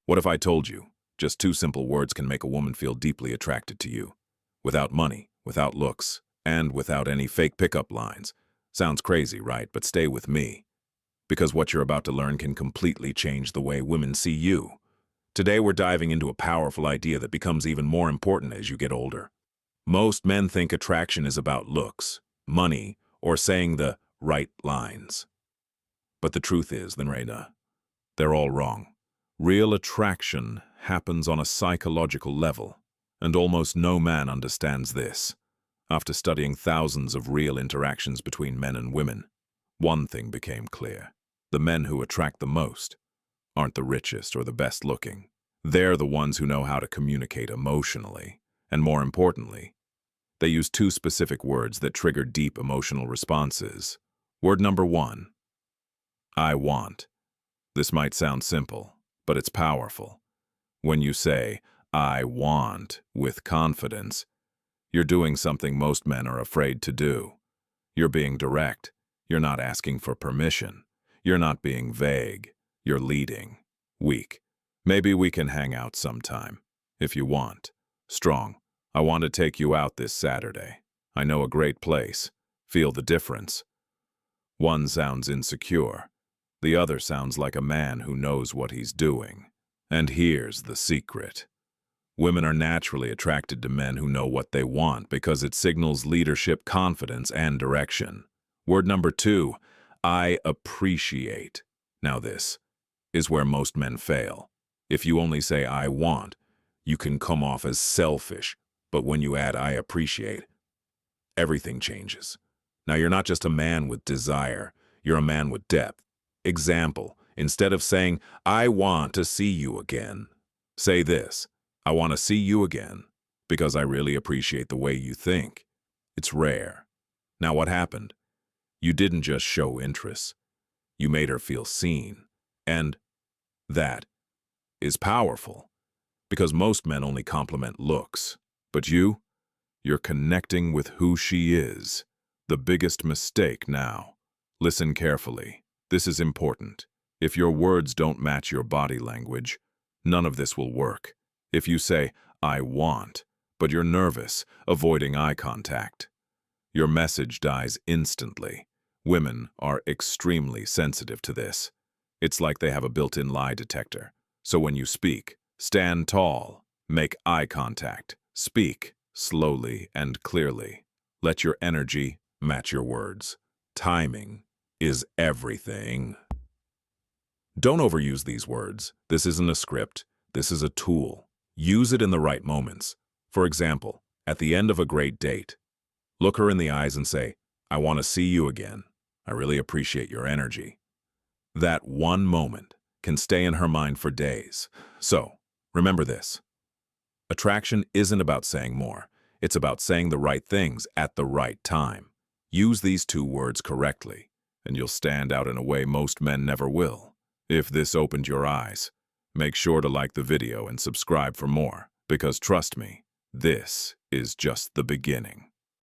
What if I told you just two simple words can make a woman feel deeply attracted to you? Without money, without looks, and without any fake pickup lines. Sounds crazy, right? But stay with me. Because what you're about to learn can completely change the way women see you. Today we're diving into a powerful idea that becomes even more important as you get older. Most men think attraction is about looks, money, or saying the right lines. But the truth is, Lorena, they're all wrong. Real attraction happens on a psychological level, and almost no man understands this. After studying thousands of real interactions between men and women, one thing became clear. The men who attract the most aren't the richest or the best looking. They're the ones who know how to communicate emotionally, and more importantly, they use two specific words that trigger deep emotional responses. Word number one, I want. This might sound simple, but it's powerful. When you say, I want, with confidence, you're doing something most men are afraid to do. You're being direct. You're not asking for permission. You're not being vague. You're leading. Weak. Maybe we can hang out sometime, if you want. Strong. I want to take you out this Saturday. I know a great place. Feel the difference. One sounds insecure. The other sounds like a man who knows what he's doing. And here's the secret. Women are naturally attracted to men who know what they want because it signals leadership, confidence, and direction. Word number two, I appreciate. Now this is where most men fail. If you only say I want, you can come off as selfish. But when you add I appreciate, everything changes. Now you're not just a man with desire, you're a man with depth. Example, instead of saying, I want to see you again, say this, I want to see you again because I really appreciate the way you think. It's rare. Now what happened? You didn't just show interest. You made her feel seen. And that is powerful because most men only compliment looks. But you're connecting with who she is. The biggest mistake now. Listen carefully. This is important. If your words don't match your body language, none of this will work. If you say, I want, but you're nervous, avoiding eye contact, your message dies instantly. Women are extremely sensitive to this. It's like they have a built-in lie detector. So when you speak, stand tall, make eye contact, speak slowly and clearly. Let your energy match your words. Timing is everything. Don't overuse these words. This isn't a script. This is a tool. Use it in the right moments. For example, at the end of a great date, look her in the eyes and say, I want to see you again. I really appreciate your energy. That one moment can stay in her mind for days. So, remember this. Attraction isn't about saying more. It's about saying the right things at the right time. Use these two words correctly, and you'll stand out in a way most men never will. If this opened your eyes, make sure to like the video and subscribe for more, because trust me, this is just the beginning.